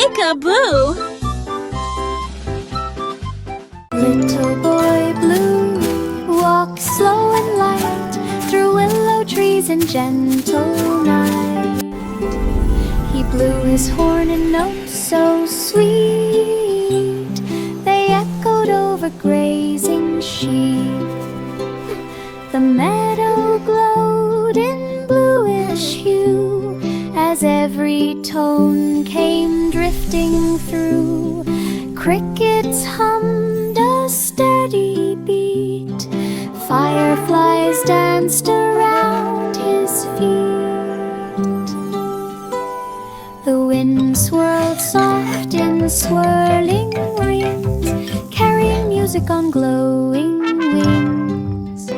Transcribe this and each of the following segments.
Peek-a-boo! Little boy blue walks slow and light through willow trees in gentle night. He blew his horn in notes so sweet, they echoed over grazing sheep. The meadow glowed in bluish hue as every tone came drifting through. Crickets hummed a steady beat, fireflies danced around his feet. The wind swirled soft in swirling rings, carrying music on glowing wings.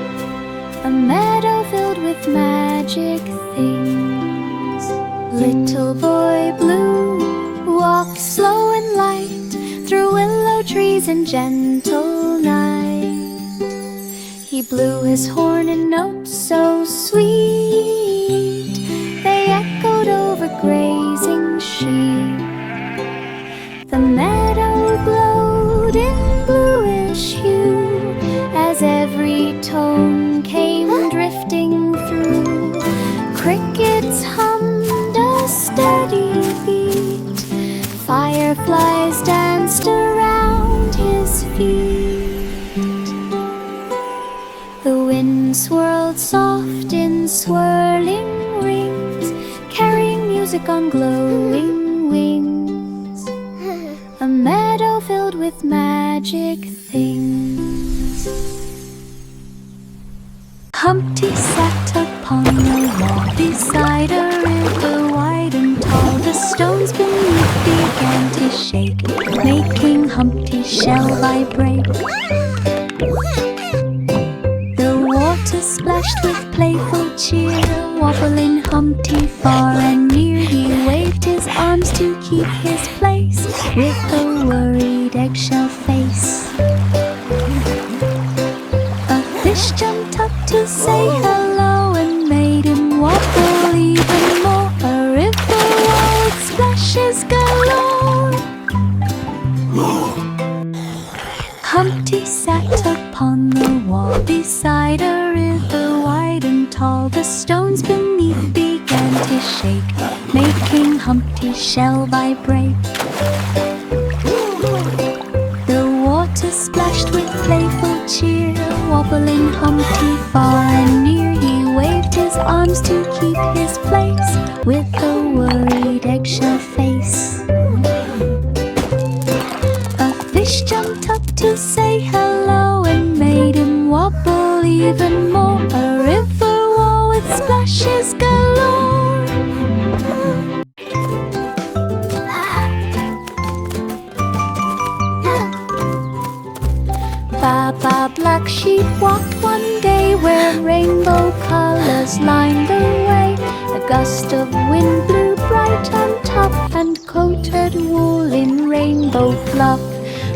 A meadow filled with magic things. Little boy blue walked slow and light through willow trees in gentle night. He blew his horn in notes so sweet, they echoed over grazing sheep. The meadow glowed in bluish hue as every tone came drifting through. Crickets hummed a steady beat, fireflies danced around his feet. The wind swirled soft in swirling rings, carrying music on glowing wings. A meadow filled with magic things. Humpty sat upon the wall beside a river wide and tall. The stones beneath began to shake, making Humpty's shell vibrate. The water splashed with playful cheer, wobbling Humpty far and near. He waved his arms to keep his place with a worried eggshell face. A fish jumped up to say hello and made him wobble even more. A river wall with splashes galore. Humpty sat upon the wall beside a river wide and tall. The stones beneath began to shake, making Humpty's shell vibrate. The water splashed with playful cheer, wobbling Humpty far and near. He waved his arms to keep his place with a worried eggshell face. A fish jumped up to say hello and made him wobble even more. A river wall with splashes galore. Baba Black Sheep walked one day where rainbow colors lined the way. A gust of wind blew bright on top and coated wool in rainbow fluff.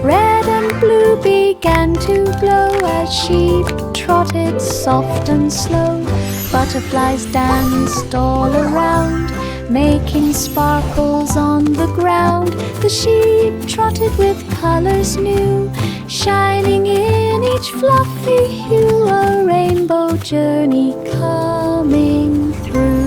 Red and blue began to glow as sheep trotted soft and slow. Butterflies danced all around, making sparkles on the ground. The sheep trotted with colors new, shining in each fluffy hue. A rainbow journey coming through.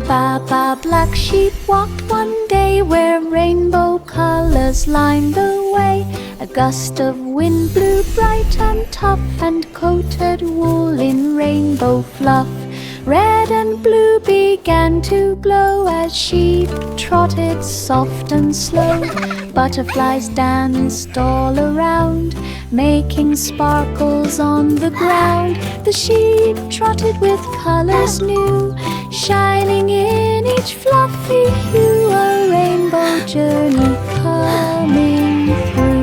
Baba Black Sheep walked one day where rainbow colors lined the way. A gust of wind blew bright on top and coated wool in rainbow fluff. Red and blue began to glow as sheep trotted soft and slow. Butterflies danced all around, making sparkles on the ground. The sheep trotted with colors new, shining in each fluffy hue. A rainbow journey coming through.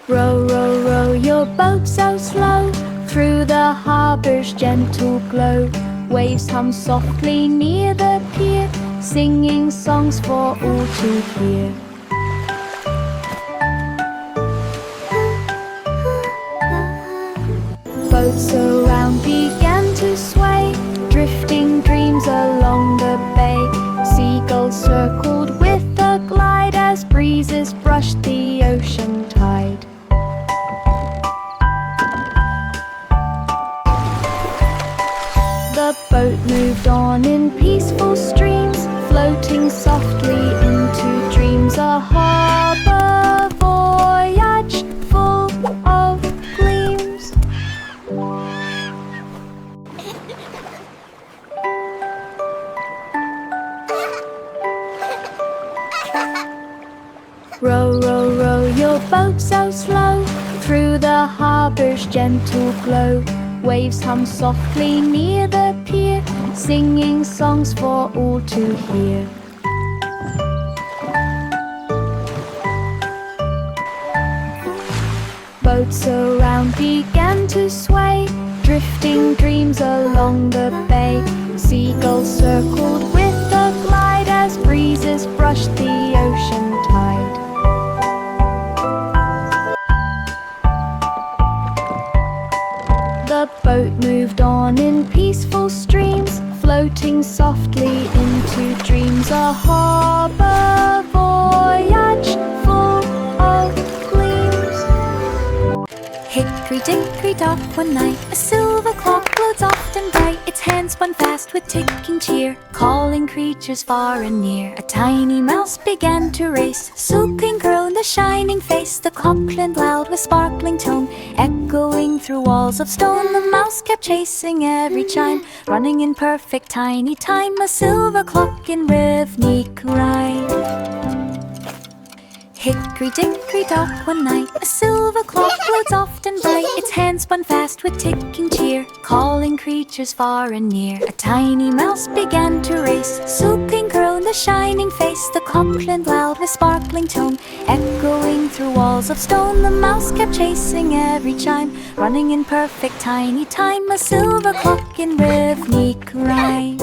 Row, row, row your boat so slow through the harbor's gentle glow. Waves hum softly near the pier, singing songs for all to hear. Boats around began to sway, drifting dreams along the bay. Seagulls circled with a glide as breezes brushed the ocean tide. The boat moved on in peaceful streams, floating softly into dreams. A harbor voyage full of gleams. Row, row, row your boat so slow through the harbor's gentle glow. Waves hum softly near the pier, singing songs for all to hear. Boats around began to sway, drifting dreams along the bay. Seagulls circled with a glide as breezes brushed the ocean tide. The boat moved on in peaceful streams, floating softly into dreams. A harbor voyage full of gleams. Hickory-dickory-dock, one night a silver clock glowed soft and bright. Its hands spun fast with ticking cheer, calling creatures far and near. A tiny mouse began to race, so pink girl in the shining face. The clock clanged loud with sparkling tone, echoing through walls of stone. The mouse kept chasing every chime, running in perfect tiny time. A silver clock in rhythmic rhyme. Hickory-dickory-dock, one night a silver clock glowed soft and bright. Its hands spun fast with ticking cheer, calling creatures far and near. A tiny mouse began to race, so pink girl in the shining face. The clock clanged loud with sparkling tone, echoing through walls of stone. The mouse kept chasing every chime, running in perfect tiny time. A silver clock in rhythmic rhyme.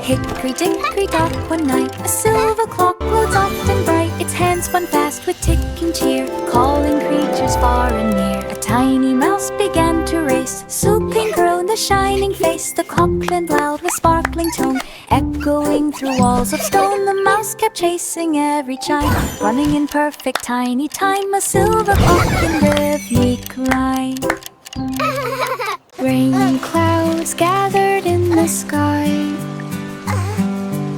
Hickory-dickory-dock, one night a silver clock glowed soft and bright. Its hands spun fast with ticking cheer, calling creatures far and near. A tiny mouse began to race, so pink girl in the shining face. The clock clanged loud with sparkling tone, echoing through walls of stone. The mouse kept chasing every chime, running in perfect tiny time. A silver clock in rhythmic rhyme. Rain clouds gathered in the sky,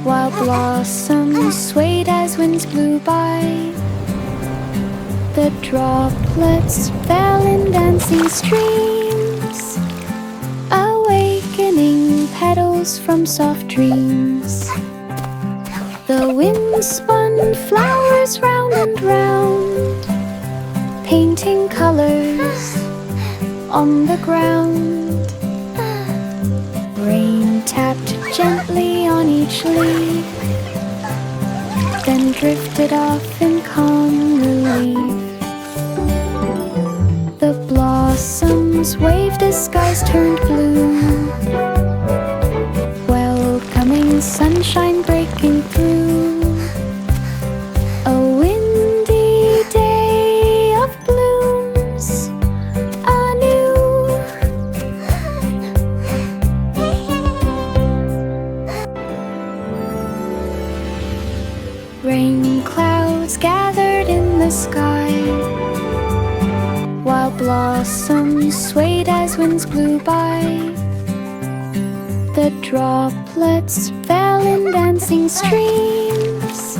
while blossoms swayed as winds blew by. The droplets fell in dancing streams, awakening petals from soft dreams. The wind spun flowers round and round, painting colors on the ground. Rain tapped gently on each leaf, then drifted off in calm relief. The blossoms waved as skies turned blue, welcoming sunshine breaking through. A windy day of blooms anew. Rain clouds gathered in the sky, while blossoms swayed as winds blew by. The droplets fell in dancing streams,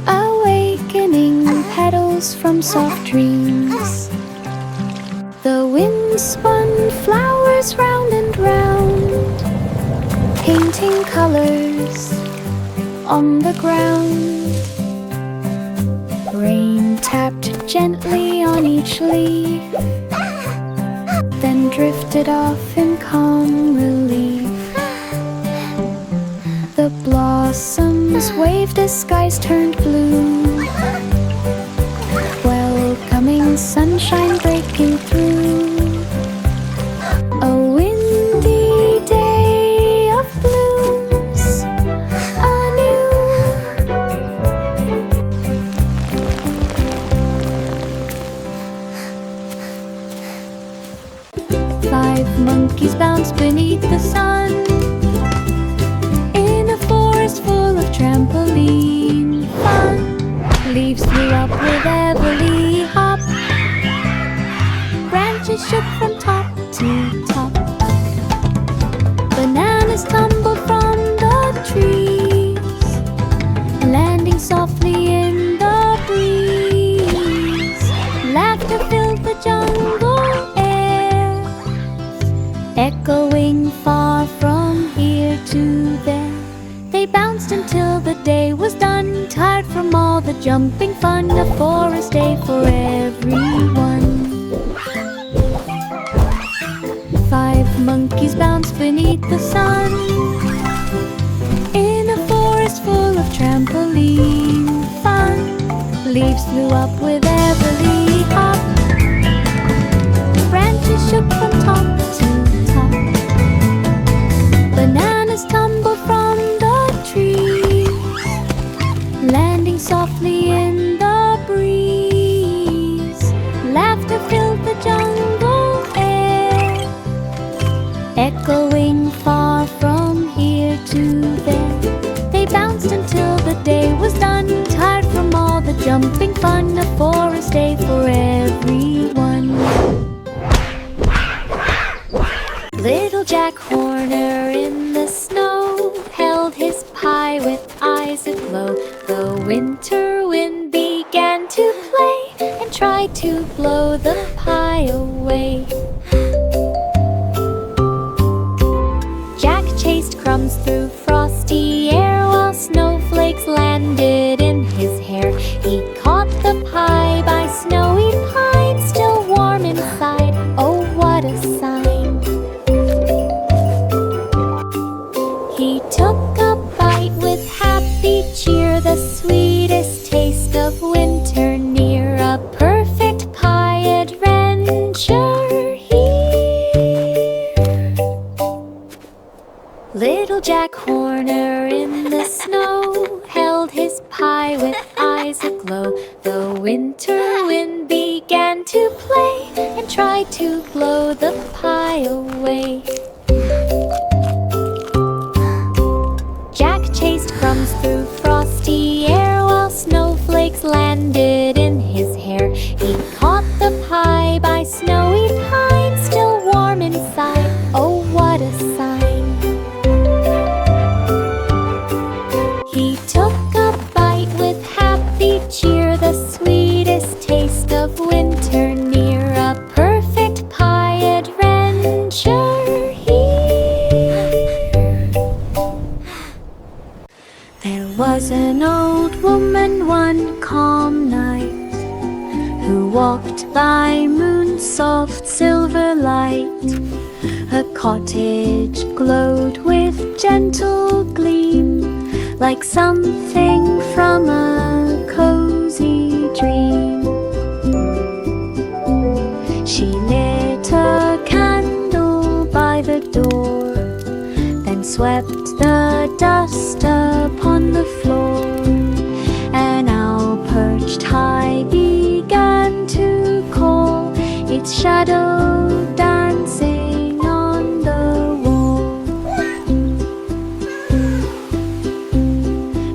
awakening petals from soft dreams. The wind spun flowers round and round, painting colors on the ground. Rain tapped gently on each leaf, then drifted off in calm relief. The blossoms waved as skies turned blue, and sunshine breaking through. A windy day of blooms anew. 5 monkeys bounced beneath the sun in a forest full of trampoline fun. Leaves flew up with everly hop. Branches shook from top to top. Bananas tumbled from the trees, landing softly in the breeze. Laughter filled the jungle air, echoing far from here to there. They bounced until the day was done, tired from all the jumping fun. A forest day for everyone. 5 monkeys bounced beneath the sun in a forest full of trampoline fun. Leaves flew up with everly hop. Branches shook from top to top. Bananas tumbled from the trees, landing softly in the breeze. Laughter filled the jungle air, echoing far from here to there. They bounced until the day was done, tired from all the jumping fun. A forest day for everyone. Little Jack Horner in the snow held his pie with eyes aglow. The winter wind began to play and tried to blow the pie away. Jack chased crumbs through frosty air while snowflakes landed in his hair. He caught the pie by snowy pine, still warm inside. Oh, what a sign! He took a bite with happy cheer, the sweetest taste of winter near. A perfect pie adventure here. Little Jack Horner in the snow held his pie with eyes aglow. The winter wind began to play and tried to blow the pie away. Jack chased crumbs through frosty air while snowflakes landed in his hair. He caught the pie by snowy pine, still warm inside. Oh, what a sign! He took a bite with happy cheer, the sweetest taste of winter near. A perfect pie adventure here. There was an old woman one calm night who walked by moon's soft silver light. Her cottage glowed with gentle gleam, like something from a cozy dream. She lit a candle by the door, then swept the dust upon the floor. An owl perched high began to call, its shadow dancing on the wall.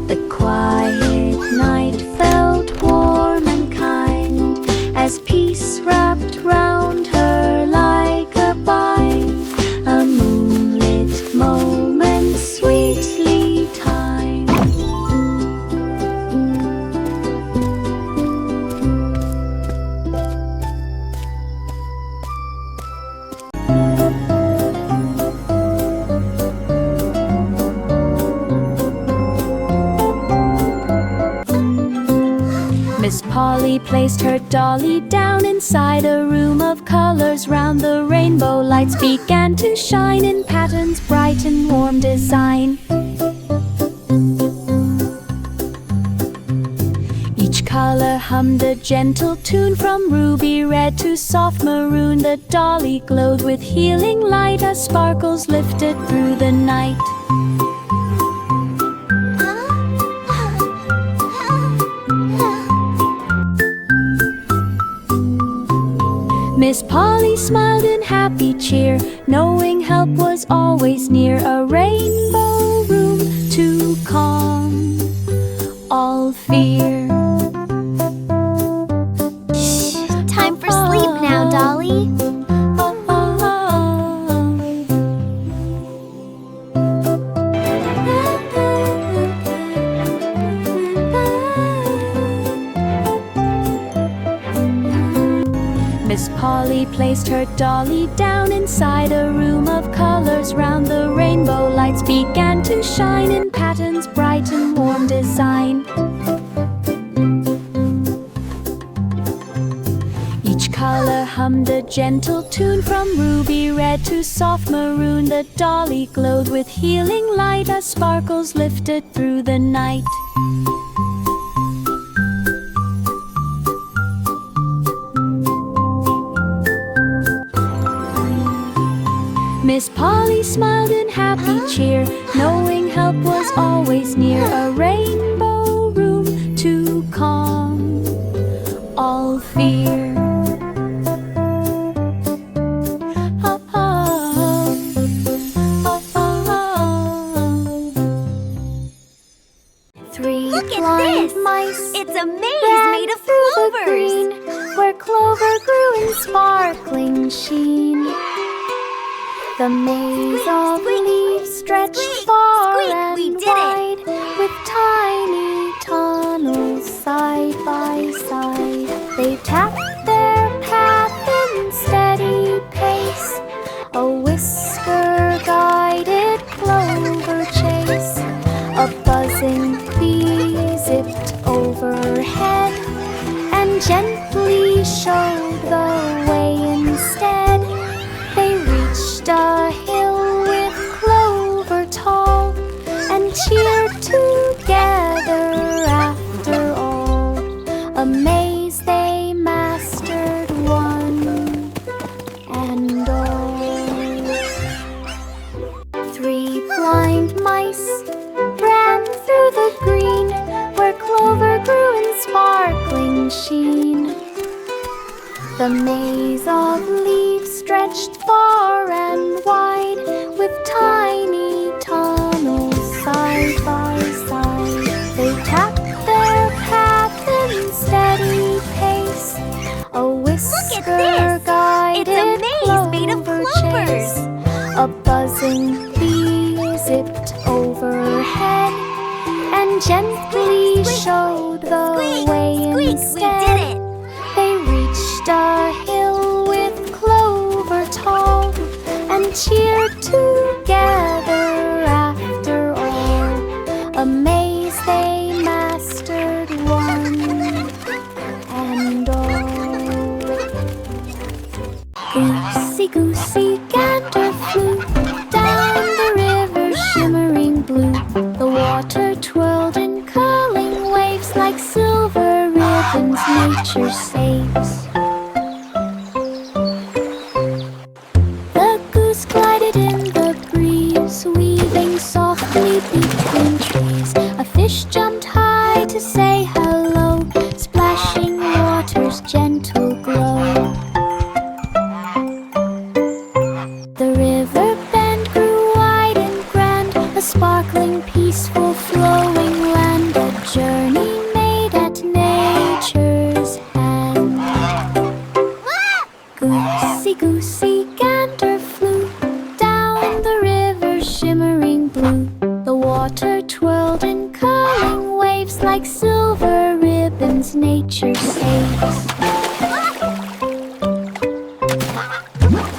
The quiet night felt warm and kind as peace wrapped round her like a bind. A moonlit moment sweetly timed. Miss Polly placed her dolly down inside a room of colors. Round the rainbow lights began to shine in patterns bright and warm design. Each color hummed a gentle tune. From ruby red to soft maroon, the dolly glowed with healing light as sparkles lifted through the night. Miss Polly smiled in happy cheer, knowing help was always near. A rainbow room to calm all fear. Time for sleep now, Dolly. Miss Polly placed her dolly down inside a room of colors. Round the rainbow lights began to shine in patterns bright and warm design. Each color hummed a gentle tune. From ruby red to soft maroon, the dolly glowed with healing light as sparkles lifted through the night. Miss Polly smiled in happy cheer, knowing help was always near. A rainbow room to calm all fear. 3 Look at blind this! mice It's a maze ran made of through the clovers. green, where clover grew in sparkling sheen. The maze of Squeak, leaves stretched squeak, far squeak, and we did it. wide, with tiny tunnels side by side. They tapped their path in steady pace, a whisker-guided clover chase. A buzzing bee zipped overhead and gently showed the way instead. They reached a hill with clover tall and cheered together after all. A maze they mastered one and all. 3 blind mice ran through the green, where clover grew in sparkling sheen. The maze of leaves stretched far and wide, with tiny tunnels side by side. They tapped their path in steady pace, a whisker-guided It's a maze made of clover clovers. chase. A buzzing bee zipped overhead and gently showed the way Squeak, instead. we did it. They reached a hill with clover tall and cheered together after all. A maze they mastered one and all. Goosey, goosey, gander flew down the river shimmering blue. The water twirled in curling waves like silver ribbons nature saves. The goose glided in the breeze, weaving softly between trees. A fish jumped high to say hello, splashing water's gentle glow. The river bend grew wide and grand, a sparkling, peaceful, flowing land, a journey made at nature's hand. Goosey, goosey, gander flew down the river shimmering blue. The water twirled in curling waves like silver ribbons nature saves.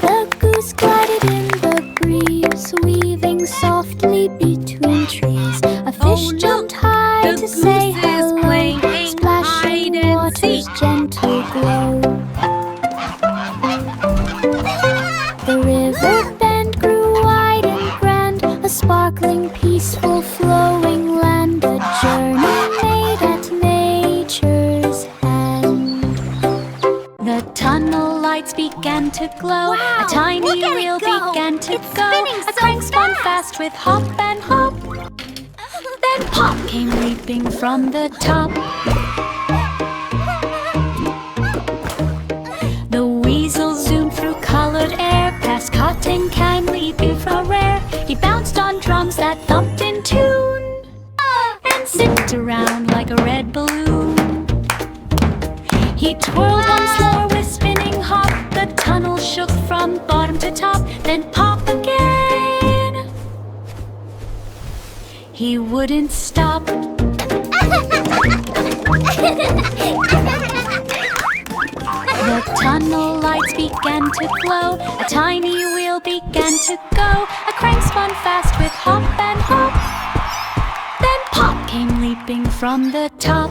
The goose glided in the breeze, weaving softly between trees. A fish jumped high to say hello, splashing water's gentle glow. The river bend grew wide and grand, a sparkling, peaceful, flowing land, a journey made at nature's hand. The tunnel lights began to glow. Wow, A tiny look at it wheel go. began to It's go. spinning A so crank spun fast. fast with hop and hop. Then Pop came leaping from the top. The weasel zoomed through colored air, past cotton candy from rare. He bounced on drums that thumped in tune, and zipped around like a red balloon. He twirled once more with spinning hop. The tunnel shook from bottom to top, then pop again. He wouldn't stop. The tunnel lights began to glow. A tiny wheel began to go. A crank spun fast with hop and hop. Then Pop came leaping from the top.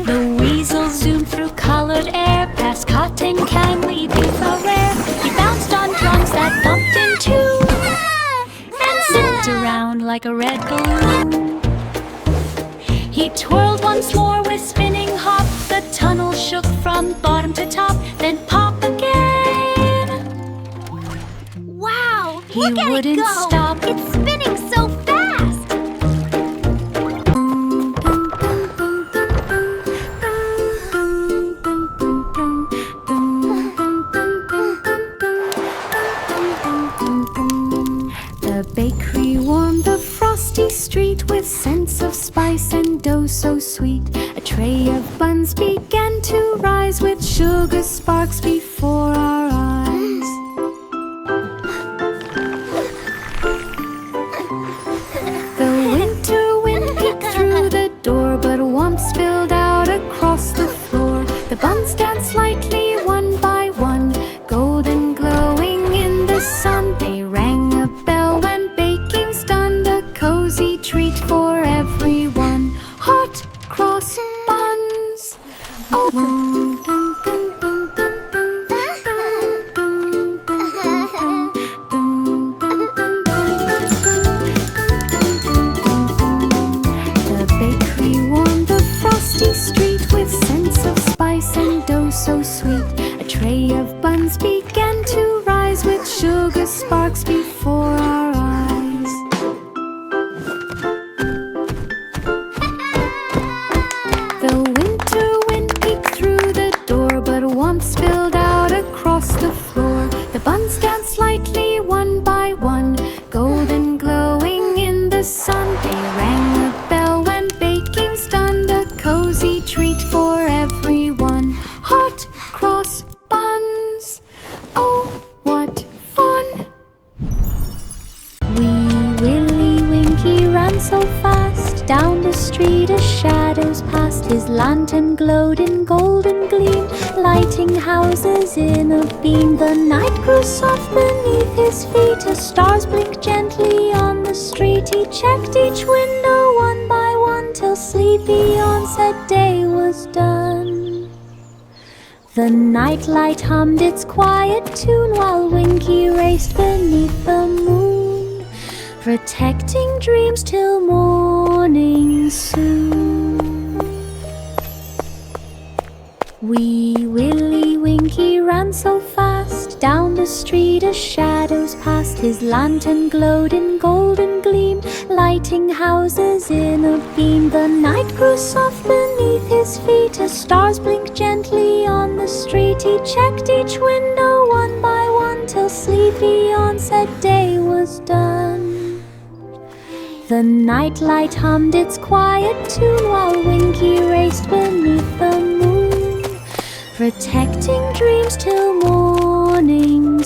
The weasel zoomed through colored air, past cotton candy from rare. He bounced on drums that thumped in tune, and zipped around like a red balloon. He twirled once more with spinning hop. The tunnel shook from bottom to top, then pop again. Wow, He look at wouldn't it go. stop. It's spinning so fast. The bakery warmed the frosty street with scents of spice and dough so sweet. A tray of buns began to rise with sugar sparks before our eyes. The winter wind peeked through the door, but warmth spilled out across the floor. The buns danced lightly one by one, golden glowing in the sun. They rang a bell when baking's done, a cozy treat for everyone. Hot cross buns. Oh, boom, boom, boom, boom, boom, boom, boom, boom, boom, boom, boom. The bakery warmed the frosty street with scents of spice and dough so sweet. A tray of buns began to rise with sugar sparks before our eyes. The winter wind peeked through the door, but warmth spilled out across the floor. The buns danced lightly one by one, golden glowing in the sun. They rang a bell when baking's done, a cozy treat for everyone. Hot cross buns. Oh, what fun! Wee Willie Winky ran so fast down the street as shadows passed. His lantern glowed in golden gleam, lighting houses in a beam. The night grew soft beneath his feet as stars blinked gently on the street. He checked each window one by one till sleepy onset day was done. The nightlight hummed its quiet tune while Winky raced beneath the moon, protecting dreams till morning soon. Wee Willie Winky ran so fast down the street as shadows passed. His lantern glowed in golden gleam, lighting houses in a beam. The night grew soft beneath his feet as stars blinked gently on the street. He checked each window one by one till sleepy onset day was done. The nightlight hummed its quiet tune while Winky raced beneath the moon, protecting dreams till morning.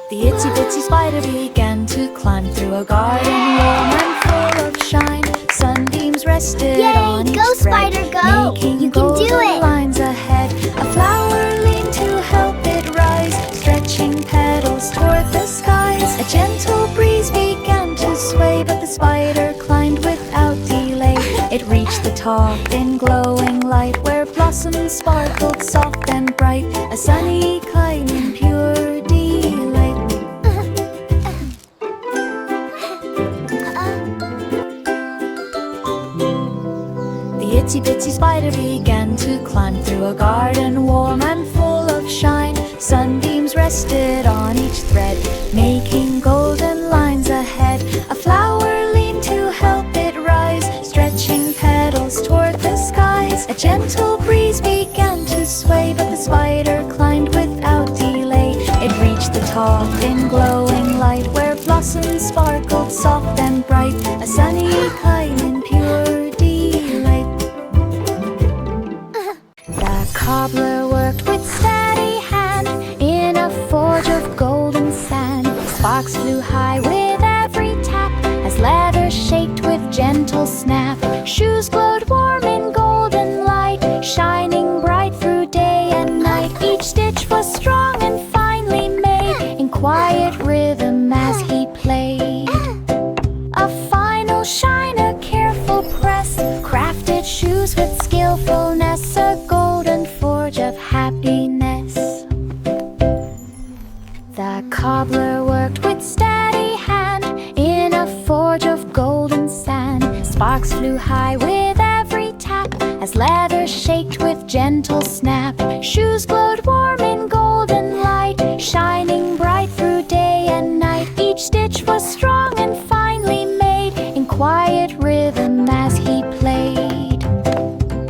The itsy bitsy spider began to climb through a garden warm and full of shine. Sunbeams rested Yay, on each go, thread, spider, go. making You can do golden it. lines ahead. A flower leaned to help it rise, stretching petals toward the skies. A gentle breeze began to sway, but the spider climbed without delay. It reached the top in glowing light, where blossoms sparkled soft and bright. A sunny climb in pure delight. itsy bitsy spider began to climb through a garden warm and full of shine. Sunbeams rested on each thread, making golden lines ahead. A flower leaned to help it rise, stretching petals toward the skies. A gentle breeze began to sway, but the spider climbed without delay. It reached the top in glowing light, where blossoms sparkled soft and bright. A sunny climb in pure delight. The cobbler worked with steady hand in a forge of golden sand. Sparks flew high with every tap, as leather shaked with gentle snap. Shoes glowed warm in golden light, shining bright through day and night. Each stitch was strong and finely made, in quiet rhythm as he played. A final shine, a careful press, crafted shoes with skillfulness, a golden forge of happiness. The cobbler worked with steady hand in a forge of golden sand. Sparks flew high with every tap, as leather shaked with gentle snap. Shoes glowed warm in golden light, shining bright through day and night. Each stitch was strong and finely made, in quiet rhythm as he played.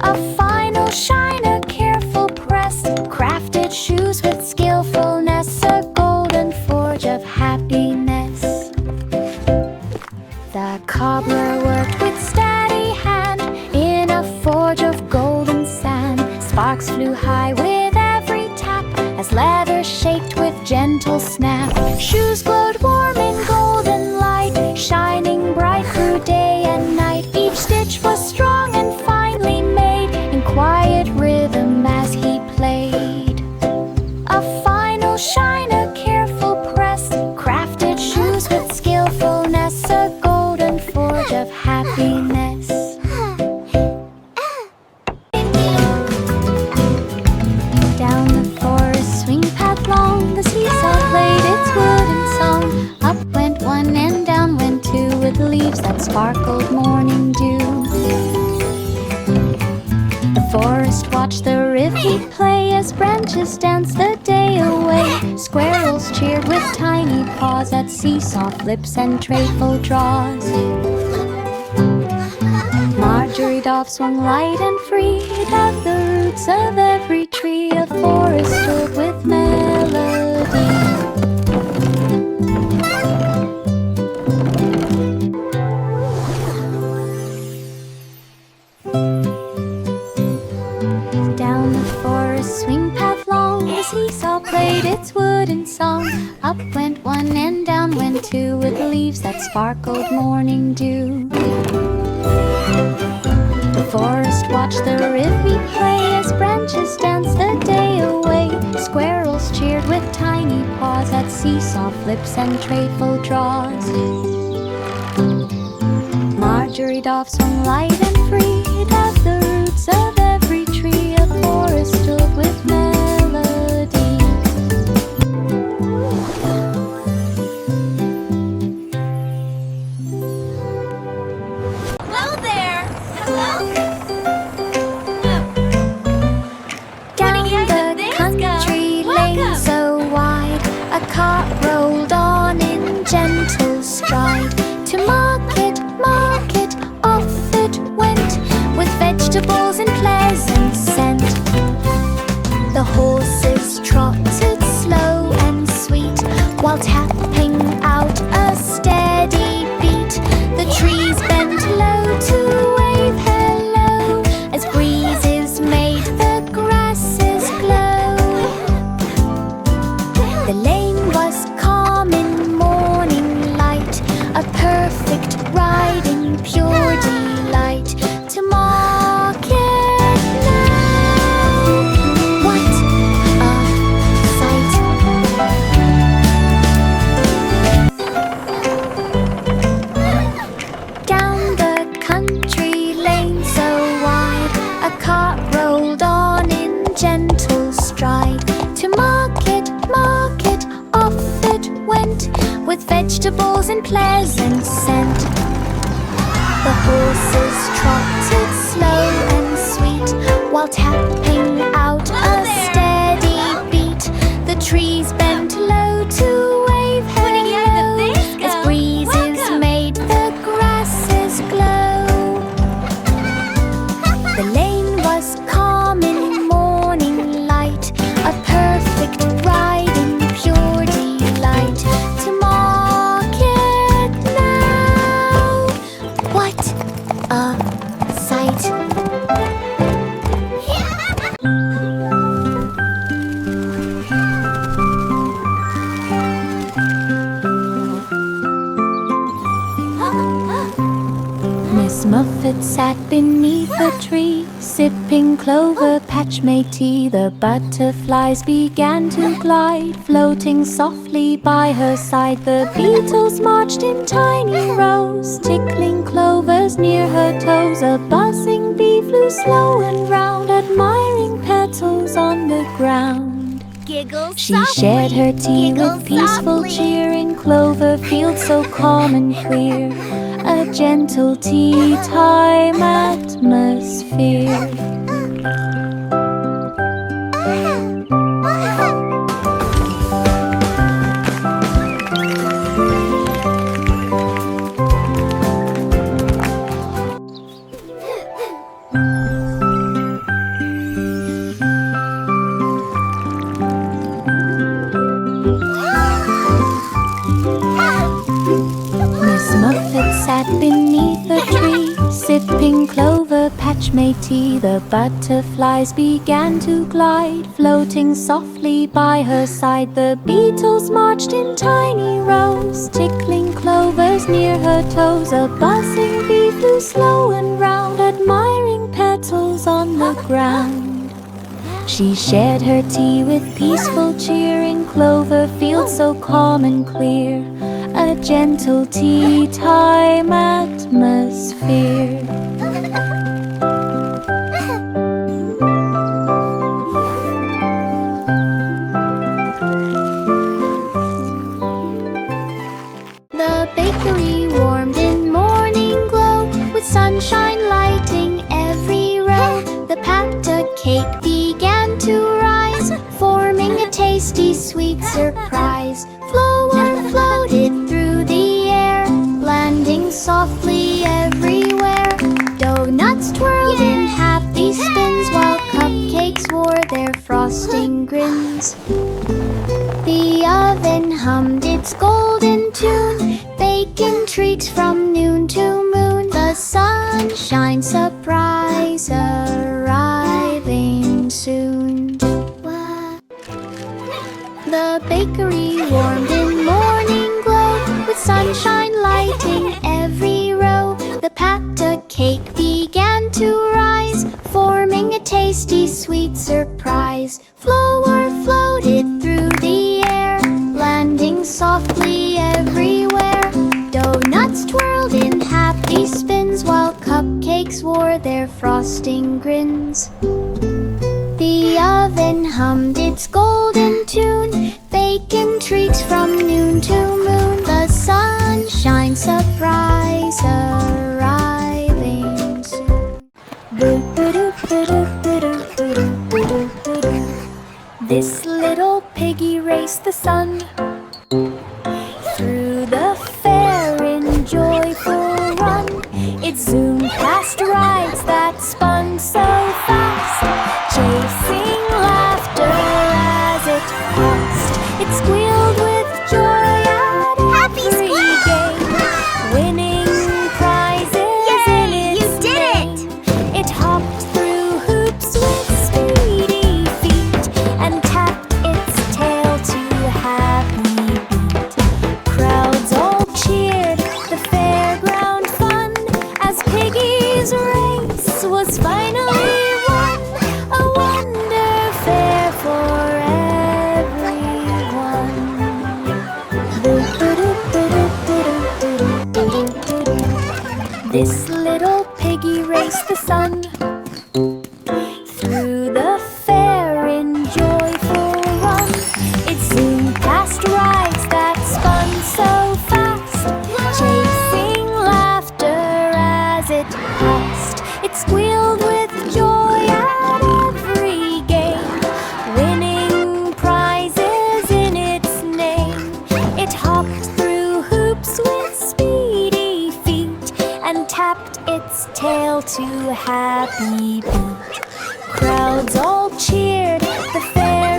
A final shine, a careful press, crafted shoes with skillfulness, a golden forge of happiness. The cobbler worked with steady hand in a forge of golden sand. Sparks flew high with every tap, as leather shaked with gentle snap. Shoes glowed warm in golden light, shining bright through day and night. Each stitch was strong and finely made, in quiet rhythm as he played. A final shine, a careful press, crafted shoes with skillfulness, a golden forge of happiness. Down the forest swing path long, the seesaw played its wooden song. Up went one and down went two, with leaves that sparkled morning dew. The forest watched the rhythmic play, as branches danced the day away. Squirrels cheered with tiny paws at seesaw flips and trayful draws. Marjorie Dove swung light and free, at the roots of every tree. A forest filled with melody. Down the forest swing path long, the seesaw played its wooden song. Up went one and down went two, with leaves that sparkled morning dew. The forest watched the rhythmic play, as branches danced the day away. Squirrels cheered with tiny paws at seesaw flips and trayful draws. Marjorie Dove swung light and free, at the roots of every tree. A forest filled with melody. Hello there! Hello! Down the country lane so wide, a cart rolled on in gentle stride. To market, market, off it went, with vegetables and pleasant scent. The horses trotted slow and sweet, while tapping out a steady beat. The trees bent low to wave hello, as breezes made the grasses glow. The lane was calm in morning light, a perfect ride in pure delight. To market now, what a sight! Down the country lane so wide, a cart rolled on in gentle stride. To market, market, off it went, with vegetables and pleasant scent. The horses trotted slow and while tapping out a steady beat. The trees bent low to wave hello as breezes made the grasses glow. The lane was calm in morning light, a perfect ride in pure delight. To market now, what a sight! Miss Muffet sat beneath a tree, sipping clover patch made tea. The butterflies began to glide, floating softly by her side. The beetles marched in tiny rows, tickling clovers near her toes. A buzzing bee flew slow and round, admiring petals on the ground. She shared her tea with peaceful cheer in clover fields so calm and clear. A gentle tea time atmosphere. Sat beneath a tree, sipping clover patch made tea. The butterflies began to glide, floating softly by her side. The beetles marched in tiny rows, tickling clovers near her toes. A buzzing bee flew slow and round, admiring petals on the ground. She shared her tea with peaceful cheer in clover fields so calm and clear. A gentle tea time atmosphere. The bakery warmed in morning glow, with sunshine lighting every row. The patta cake began to rise, forming a tasty sweet surprise. Flour floated through the air, landing softly everywhere. Donuts twirled in happy spins, while cupcakes wore their frosting grins. The oven hummed its golden tune, baking treats from noon to moon. The sunshine surprise arriving soon. The bakery warmed in morning glow, with sunshine lighting every row. The patta cake began to rise, forming a tasty sweet surprise. Flour floated through the air, landing softly everywhere. Donuts twirled in happy spins, while cupcakes wore their frosting grins. The oven hummed its golden tune, baking treats from noon to moon. The sunshine surprise arriving soon. This little piggy raced the sun through the fair in joyful run. It zoomed past rides that spun so fast, chasing laughter as it passed. It squealed with joy at every game, winning prizes in its name. It hopped through hoops with speedy feet and tapped its tail to happy beat. Crowds all cheered the fairground fun as Piggy's race was finally won. A wonder fair for everyone. This little piggy raced the sun through the fair in joyful run. It zoomed past rides that spun so fast, chasing laughter as it passed. It squealed with joy at and tapped its tail to happy beat. Crowds all cheered, the fairy